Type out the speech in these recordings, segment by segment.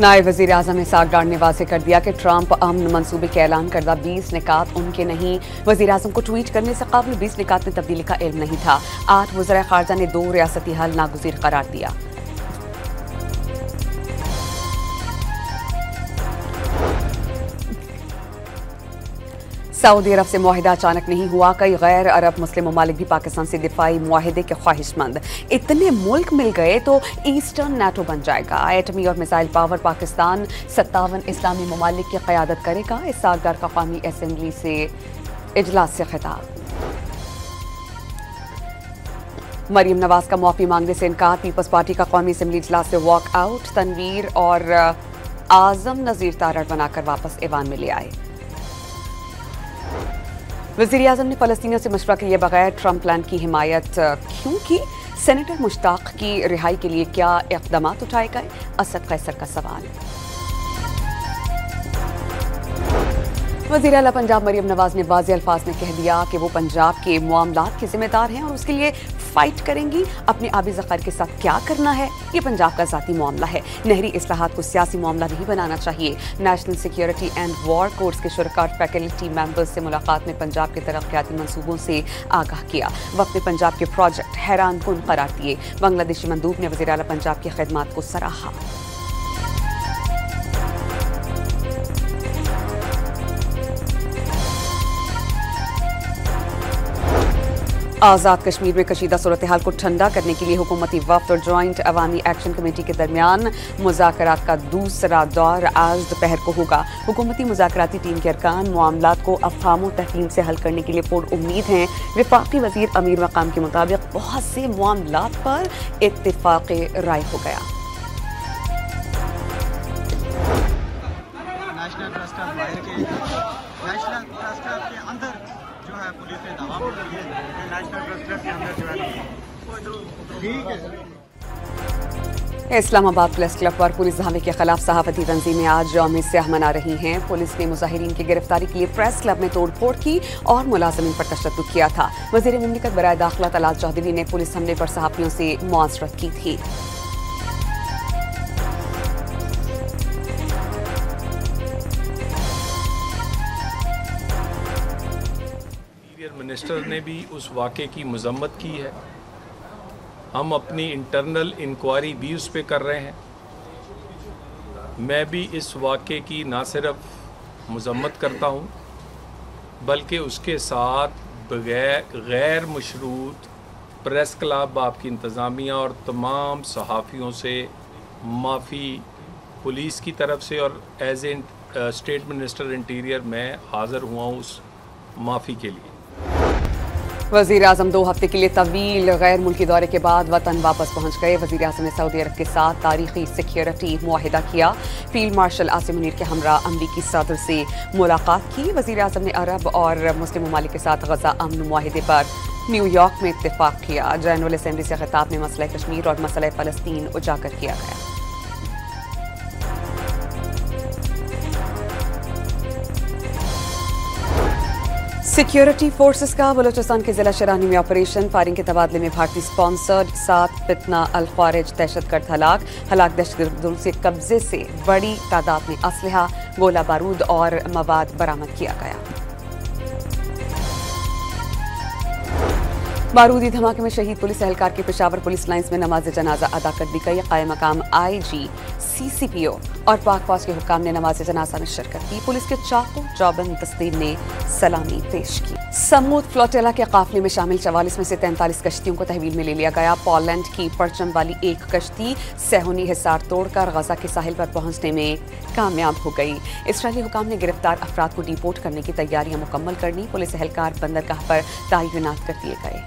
नायब वज़ीर आज़म इसहाक डार ने वाज़ेह कर दिया कि ट्रंप अमन मंसूबे के ऐलान करदा 20 निकात उनके नहीं। वज़ीर आज़म को ट्वीट करने से कबल 20 निकात में तब्दीली का इल्म नहीं था। 8 वज़ीर ख़ारजा ने 2 रियासती हल नागुज़ीर करार दिया। सऊदी अरब से मुआहिदा अचानक नहीं हुआ। कई गैर अरब मुस्लिम ममालिक भी पाकिस्तान से दिफाई मुआहिदे के ख्वाहिशमंद। इतने मुल्क मिल गए तो ईस्टर्न नेटो बन जाएगा। एटमी और मिसाइल पावर पाकिस्तान 57 इस्लामी ममालिक की क़यादत करेगा। इसहाक डार का कौमी असम्बली से इजलास से खिताब। मरीम नवाज का मुआफ़ी मांगने से इनकार। पीपल्स पार्टी का कौमी असम्बली इजलास से वॉक आउट। तनवीर और आजम नज़ीर तारड़ बनाकर वापस ऐवान में ले आए। वज़ीर आज़म ने फ़लस्तीनियों से मशवरा किए बगैर ट्रंप प्लान की हिमायत क्यों की? सेनेटर मुश्ताक की रिहाई के लिए क्या इक़दाम उठाए गए? असद कैसर का सवाल। वज़ीर आला पंजाब मरीम नवाज ने वाज़ेह अल्फाज में कह दिया कि वो पंजाब के मामलात के जिम्मेदार हैं और उसके लिए फाइट करेंगी। अपने आबी ज़ख़ायर के साथ क्या करना है ये पंजाब का ज़ाती मामला है। नहरी इस्लाहात को सियासी मामला नहीं बनाना चाहिए। National security and war course के शुरका फैकल्टी मेंबर्स से मुलाकात में पंजाब के तरक्याती मंसूबों से आगाह किया। वक्त में पंजाब के प्रोजेक्ट हैरान कुन करार दिए। बांग्लादेशी मंदूब ने वज़ीर आला पंजाब की खिदमात को सराहा। आज़ाद कश्मीर में कशीदा सूरत हाल को ठंडा करने के लिए हुकूमती वफ़द और जॉइंट अवामी एक्शन कमेटी के दरमियान मुज़ाकरात का दूसरा दौर आज दोपहर को होगा। हुकूमती मुज़ाकराती टीम के अरकान मामलात को अफ़हाम व तफ़हीम से हल करने के लिए पुरउम्मीद हैं। वफाकी वज़ीर अमीर मकाम के मुताबिक बहुत से मामलात पर इत्तिफ़ाक़ राय हो गया। नेशनल ट्रस्ट के अंदर जो है पुलिस ने दावा किया है नेशनल ट्रस्ट के अंदर जो है ठीक है। इस्लामाबाद प्रेस क्लब पर पुलिस धावे के खिलाफ सहाफती तंजीमें आज यौम स्याह मना रही हैं। पुलिस ने मुजाहिरीन की गिरफ्तारी के लिए प्रेस क्लब में तोड़फोड़ की और मुलाजमीन पर तशद्दुद किया था। वज़ीर मुमलिकत बराए दाखिला तलाल चौधरी ने पुलिस हमले पर सहाफियों से मुआसरत की थी। मिनिस्टर ने भी उस वाक़े की मज़म्मत की है। हम अपनी इंटरनल इंक्वायरी भी उस पर कर रहे हैं। मैं भी इस वाक़े की ना सिर्फ मज़म्मत करता हूँ बल्कि उसके साथ गैर मशरूत प्रेस क्लब आपकी इंतज़ामिया और तमाम सहाफ़ियों से माफ़ी पुलिस की तरफ से और as a state minister interior मैं हाज़िर हुआ हूँ उस माफ़ी के लिए। वज़ीर आज़म 2 हफ्ते के लिए तवील गैर मुल्की दौरे के बाद वतन वापस पहुंच गए। वज़ीर आज़म ने सऊदी अरब के साथ तारीखी सिक्योरिटी मुआहिदा किया। फील्ड मार्शल आसिम मुनीर के हमरा अमरीकी सदर से मुलाकात की। वज़ीर आज़म ने अरब और मुस्लिम ममालिक के साथ गज़ा अमन मुआहिदे पर न्यूयॉर्क में इत्तेफाक किया। जनरल असम्बली से खिताब में मसला कश्मीर और मसला फ़लस्तीन उजागर किया गया। सिक्योरिटी फोर्सेस का बलूचिस्तान के जिला शरानी में ऑपरेशन। फायरिंग के तबादले में भारतीय स्पॉन्सर्ड 7 फितना अल ख्वारिज दहशतगर्द हलाक दहशतगर्दों से कब्जे से बड़ी तादाद में असलहा गोला बारूद और मवाद बरामद किया गया। बारूदी धमाके में शहीद पुलिस एहलकार की पेशावर पुलिस लाइंस में नमाज जनाजा अदा कर दी गई। कायम मकाम IG CCPO और पाक फौज के हुक्काम ने नमाज जनाजा में शिरकत की। पुलिस के चाको चौबंद दस्ते ने सलामी पेश की। समूद फ्लोटेला के काफिले में शामिल 44 में से 43 कश्तियों को तहवील में ले लिया गया। पोलैंड की परचम वाली एक कश्ती सेहूनी हिसार तोड़कर गजा के साहिल पर पहुंचने में कामयाब हो गई। इसराइली हुक्काम ने गिरफ्तार अफराद को डिपोर्ट करने की तैयारियां मुकम्मल कर ली। पुलिस एहलकार बंदरगाह पर तैनात कर दिए गए।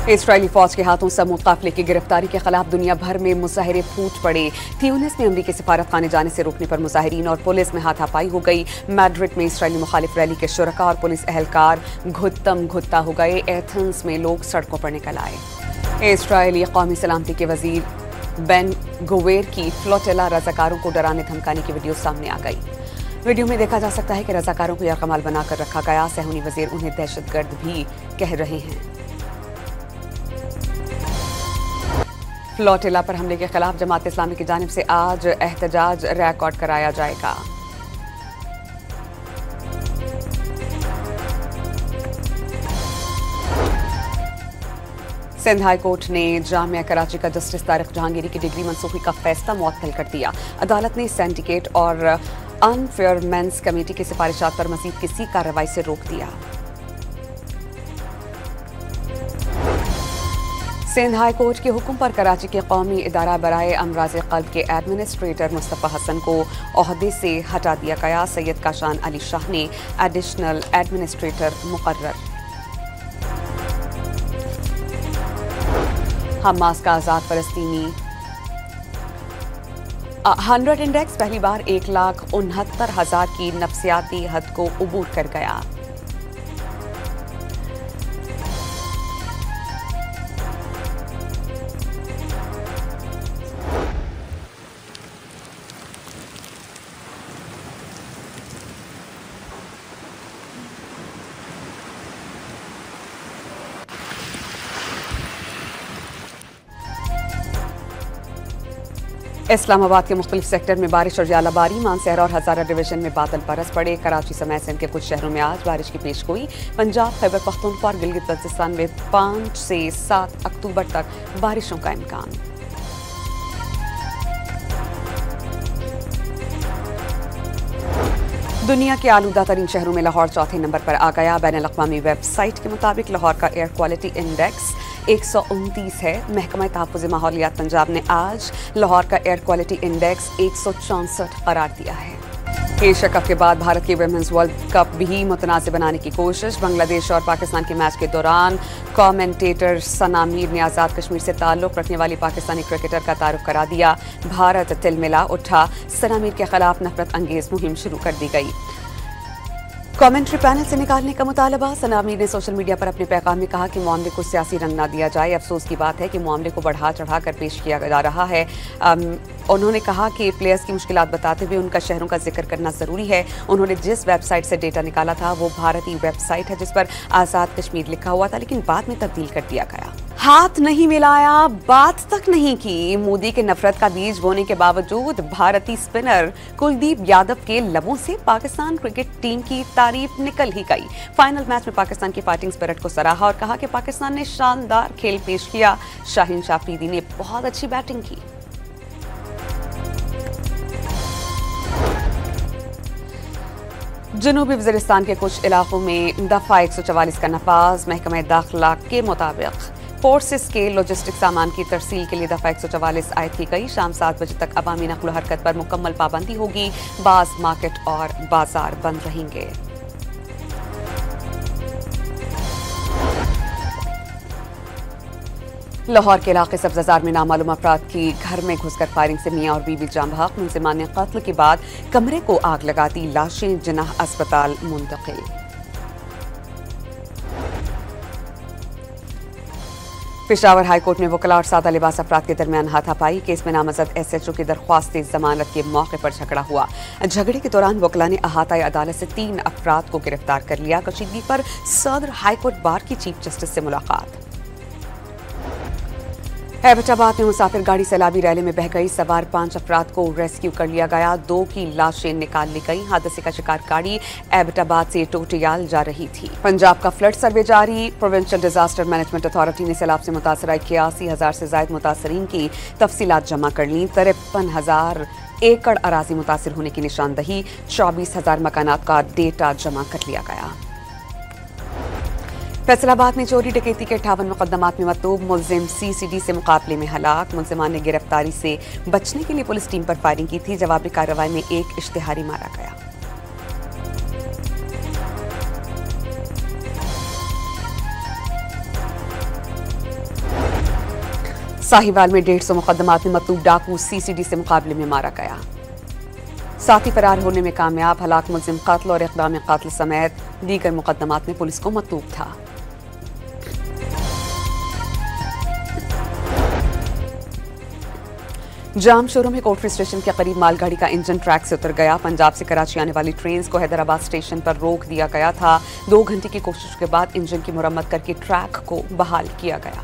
इसराइली फौज के हाथों समूद काफिले की गिरफ्तारी के खिलाफ दुनिया भर में मुजाहरे फूट पड़े। ट्यूनिस में अमरीकी सिफारत खाने जाने से रोकने पर मुजाहिरीन और पुलिस में हाथापाई हो गई। मैड्रिड में इसराइली मुखालिफ रैली के शुरका और पुलिस एहलकार घुत्तम घुत्ता हो गए। एथेंस में लोग सड़कों पर निकल आए। इसराइली कौमी सलामती के वजीर बेन गुवेर की फ्लोटेला रजाकारों को डराने धमकाने की वीडियो सामने आ गई। वीडियो में देखा जा सकता है कि रजाकारों को यरकमाल बनाकर रखा गया। सेहूनी वजीर उन्हें दहशतगर्द भी कह रहे हैं। फ्लोटिला पर हमले के खिलाफ जमात इस्लामी की जानिब से आज एहतजाज रिकॉर्ड कराया जाएगा। सिंध हाई कोर्ट ने जामिया कराची का जस्टिस तारिक जहांगीरी की डिग्री मंसूखी का फैसला मुअत्तल कर दिया। अदालत ने सिंडिकेट और अनफेयर मेंस कमेटी की सिफारिशात पर मजीद किसी कार्रवाई से रोक दिया। सिंध हाई कोर्ट के हुक्म पर कराची के कौमी इदारा बराए अमराज क़ल्ब के एडमिनिस्ट्रेटर मुस्तफ़ा हसन को ओहदे से हटा दिया गया। सैयद काशान अली शाह ने एडिशनल एडमिनिस्ट्रेटर मुकर्रर। हमास का आज़ाद फ़लस्तीनी 100 इंडेक्स पहली बार 1,69,000 की नफ्सियाती हद को उबूर कर गया। इस्लामाबाद के मुख्तलिफ सेक्टर में बारिश और जालाबारी। मानसहरा और हज़ारा डिवीजन में बादल बरस पड़े। कराची समेत सिंध के कुछ शहरों में आज बारिश की पेशगोई। पंजाब, खैबर पख्तूनख्वा और गिलगित बल्तिस्तान में 5 से 7 अक्टूबर तक बारिशों का इम्कान। दुनिया के आलूदा तरीन शहरों में लाहौर चौथे नंबर पर आ गया। बैनुल-अक़वामी वेबसाइट के मुताबिक लाहौर का एयर क्वालिटी इंडेक्स 129 है। महकमा तहफ़्फ़ुज़ माहौलियात पंजाब ने आज लाहौर का एयर क्वालिटी इंडेक्स 164 करार दिया है। एशिया कप के बाद भारत की वुमेन्स वर्ल्ड कप भी मुतनाज़ बनाने की कोशिश। बांग्लादेश और पाकिस्तान के मैच के दौरान कमेंटेटर सना मीर ने आज़ाद कश्मीर से ताल्लुक़ रखने वाली पाकिस्तानी क्रिकेटर का तारुफ करा दिया। भारत तिलमिला उठा। सना मीर के खिलाफ नफरत अंगेज मुहिम शुरू कर दी गई। कमेंट्री पैनल से निकालने का मुतालबा। सना मीर ने सोशल मीडिया पर अपने पैगाम में कहा कि मामले को सियासी रंग न दिया जाए। अफसोस की बात है कि मामले को बढ़ा चढ़ा कर पेश किया जा रहा है। उन्होंने कहा कि प्लेयर्स की मुश्किलात बताते हुए उनका शहरों का जिक्र करना जरूरी है। उन्होंने जिस वेबसाइट से डेटा निकाला था वो भारतीय वेबसाइट है जिस पर आज़ाद कश्मीर लिखा हुआ था, लेकिन बाद में तब्दील कर दिया गया। हाथ नहीं मिलाया, बात तक नहीं की। मोदी के नफरत का बीज बोने के बावजूद भारतीय स्पिनर कुलदीप यादव के लबों से पाकिस्तान क्रिकेट टीम की तारीफ निकल ही गई। फाइनल मैच में पाकिस्तान की फाइटिंग स्पिरिट को सराहा और कहा कि पाकिस्तान ने शानदार खेल पेश किया। शाहीन शाह अफरीदी ने बहुत अच्छी बैटिंग की। जनूबी वज़ीरिस्तान के कुछ इलाकों में दफ़ा 144 का नफाज। महकमा दाखिला के मुताबिक फोर्सेस के लॉजिस्टिक सामान की तरसील के लिए दफ़ा 144 आयद की गई। शाम 7 बजे तक अवामी नक़्ल हरकत पर मुकम्मल पाबंदी होगी। बाज़ मार्केट और बाजार बंद रहेंगे। लाहौर के इलाके सब्ज़ाजार में नामालूम अफराद की घर में घुसकर फायरिंग से मियाँ और बीवी जाम बहक। मुलज़िमान ने कत्ल के बाद कमरे को आग लगा दी। लाशें जिनाह अस्पताल मुंतकिल। पेशावर हाई कोर्ट में वकला और सादा लिबास अफराद के दरमियान हाथापाई। केस में नामजद SHO की दरख्वास्त जमानत के मौके पर झगड़ा हुआ। झगड़े के दौरान वकला ने अहाताई अदालत से 3 अफराद को गिरफ्तार कर लिया। कशीदगी पर सदर हाई कोर्ट बार की चीफ जस्टिस से मुलाकात। एबटाबाद में मुसाफिर गाड़ी सैलाबी रैली में बह गई। सवार 5 अफराद को रेस्क्यू कर लिया गया। 2 की लाशें निकाल ली गई। हादसे का शिकार गाड़ी एबटाबाद से टोटियाल जा रही थी। पंजाब का फ्लड सर्वे जारी। प्रोविंशियल डिजास्टर मैनेजमेंट अथॉरिटी ने सैलाब से मुतासर 81,000 से ज्यादा मुतासरीन की तफसीलात जमा कर ली। 53,000 एकड़ अराजी मुतासर होने की निशानदही। 24,000 मकानात का डेटा जमा कर लिया गया। फैसलाबाद में चोरी डकैती के 58 मुकदमात में मतूब। मुलजिम CCD से मुकाबले में हलाक। मुलजिमान ने गिरफ्तारी से बचने के लिए पुलिस टीम पर फायरिंग की थी। जवाबी कार्रवाई में एक इश्तिहारी मारा गया। साहिवाल में 150 मुकदमात में मतूब डाकू CCD से मुकाबले में मारा गया। साथी फरार होने में कामयाब। हलाक मुलजिम कत्ल और इक़दाम कत्ल समेत दीगर मुकदमात में पुलिस को मतूब था। जाम शोरों में कोटरी स्टेशन के करीब मालगाड़ी का इंजन ट्रैक से उतर गया। पंजाब से कराची आने वाली ट्रेन को हैदराबाद स्टेशन पर रोक दिया गया था। 2 घंटे की कोशिश के बाद इंजन की मुरम्मत करके ट्रैक को बहाल किया गया।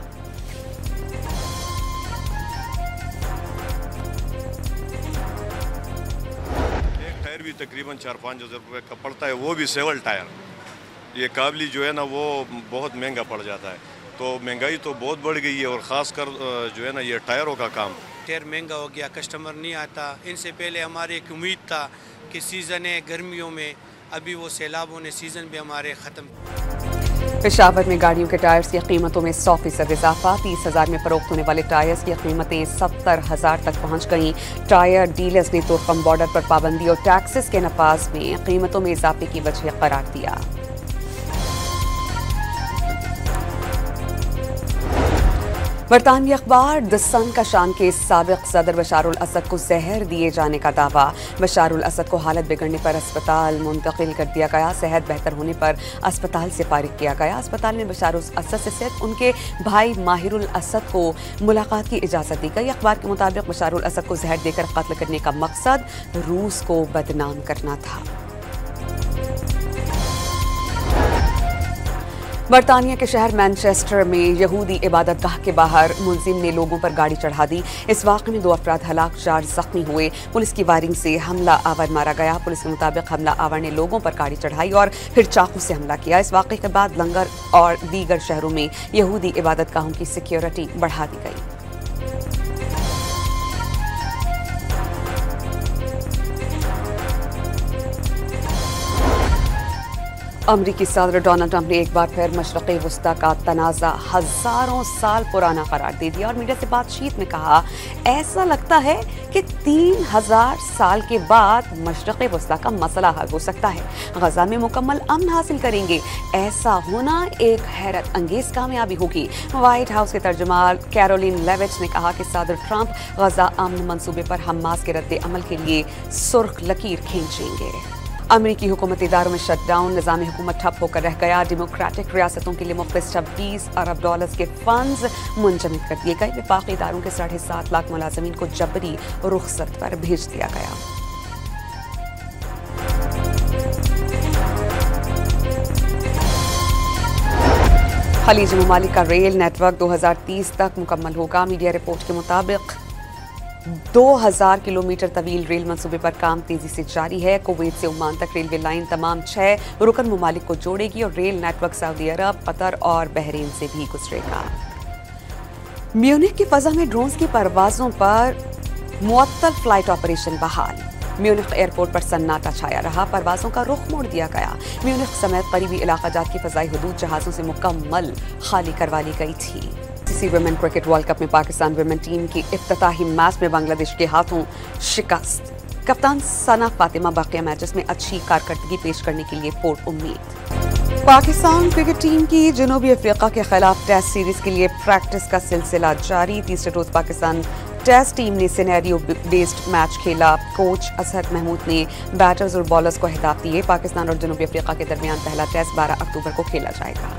टायर भी तकरीबन 4-5 हज़ार रुपये का पड़ता है, वो भी सेवल टायर। ये काबली जो है ना वो बहुत महंगा पड़ जाता है, तो महंगाई तो बहुत बढ़ गई है और ख़ासकर जो है ना ये टायरों का काम। टायर महंगा हो गया, कस्टमर नहीं आता। इनसे पहले हमारी एक उम्मीद था कि सीज़न है गर्मियों में, अभी वो सैलाबों ने सीज़न भी हमारे ख़त्म। पेशावर में गाड़ियों के टायर्स की कीमतों में 100% इजाफा। 30,000 में फरोख्त होने वाले टायर्स की कीमतें 70,000 तक पहुंच गईं। टायर डीलर्स ने तुर्कम बॉर्डर पर पाबंदी और टैक्सेस के नफाज में कीमतों में इजाफे की वजह करार दिया। बरतानवी अखबार द सन का शाम के साबिक सदर बशारुल असद को जहर दिए जाने का दावा। बशारुल असद को हालत बिगड़ने पर अस्पताल मुंतकिल कर दिया गया। सेहत बेहतर होने पर अस्पताल से फारिग किया गया। अस्पताल में बशारुल असद से सिर्फ उनके भाई माहिरुल असद को मुलाकात की इजाज़त दी गई। अखबार के मुताबिक बशारुल असद को जहर देकर कत्ल करने का मकसद रूस को बदनाम करना था। बरतानिया के शहर मैनचेस्टर में यहूदी इबादतगाह के बाहर मुलजिम ने लोगों पर गाड़ी चढ़ा दी। इस वाक़े में 2 अफराद हलाक, 4 जख्मी हुए। पुलिस की वायरिंग से हमला आवर मारा गया। पुलिस के मुताबिक हमला आवर ने लोगों पर गाड़ी चढ़ाई और फिर चाकू से हमला किया। इस वाक़े के बाद लंगर और दीगर शहरों में यहूदी इबादतगाहों की सिक्योरिटी बढ़ा दी गई। अमरीकी सदर डोनाल्ड ट्रंप ने एक बार फिर मशरक़ी वस्ता का तनाज़ा हज़ारों साल पुराना करार दे दिया और मीडिया से बातचीत में कहा, ऐसा लगता है कि 3000 साल के बाद मशरक़ी वस्ता का मसला हल हो सकता है। गज़ा में मुकम्मल अमन हासिल करेंगे। ऐसा होना एक हैरत अंगेज़ कामयाबी होगी। व्हाइट हाउस के तर्जुमान कैरोलिन लेविच ने कहा कि सदर ट्रंप गज़ा अमन मंसूबे पर हमास के रद्द अमल के लिए सुर्ख लकीर खींचेंगे। अमरीकी हुकूमती इदारों में शटडाउन, निज़ाम हुकूमत ठप होकर रह गया। डेमोक्रेटिक रियासतों के लिए मुख्तलिफ 26 अरब डॉलर्स के फंड्स मुंजमद कर दिए गए। वफाकी इदारों के 7.5 लाख मुलाजमीन को जबरी रुखसत पर भेज दिया गया। खलीज ममालिक का रेल नेटवर्क 2030 तक मुकम्मल होगा। मीडिया रिपोर्ट के मुताबिक 2000 किलोमीटर तवील रेल मंसूबे पर काम तेजी से जारी है। कुवैत से ओमान तक रेलवे लाइन तमाम 6 रुकन ममालिक को जोड़ेगी और रेल नेटवर्क सऊदी अरब, कतर और बहरीन से भी गुजरेगा। म्यूनिख की फजा में ड्रोन्स की परवाजों पर मुअत्तल फ्लाइट ऑपरेशन बहाल। म्यूनिख एयरपोर्ट पर सन्नाटा छाया रहा। परवाजों का रुख मोड़ दिया गया। म्यूनिख समेत करीबी इलाका जात की फजाई हुदूद जहाज़ों से मुकम्मल खाली करवा ली गई थी। वुमेन क्रिकेट वर्ल्ड कप में पाकिस्तान वुमेन टीम की इफ्तिताही मैच में बांग्लादेश के हाथों शिकस्त। कप्तान सना फातिमा बाकिया मैचेस में अच्छी कारकर्दगी पेश करने के लिए पुर उम्मीद। पाकिस्तान क्रिकेट टीम की जनूबी अफ्रीका के खिलाफ टेस्ट सीरीज के लिए प्रैक्टिस का सिलसिला जारी। तीसरे रोज पाकिस्तान टेस्ट टीम ने सिनेरियो बेस्ड मैच खेला। कोच असहद महमूद ने बैटर्स और बॉलर्स को हिदायत दिए। पाकिस्तान और जनूबी अफ्रीका के दरमियान पहला टेस्ट 12 अक्टूबर को खेला जाएगा।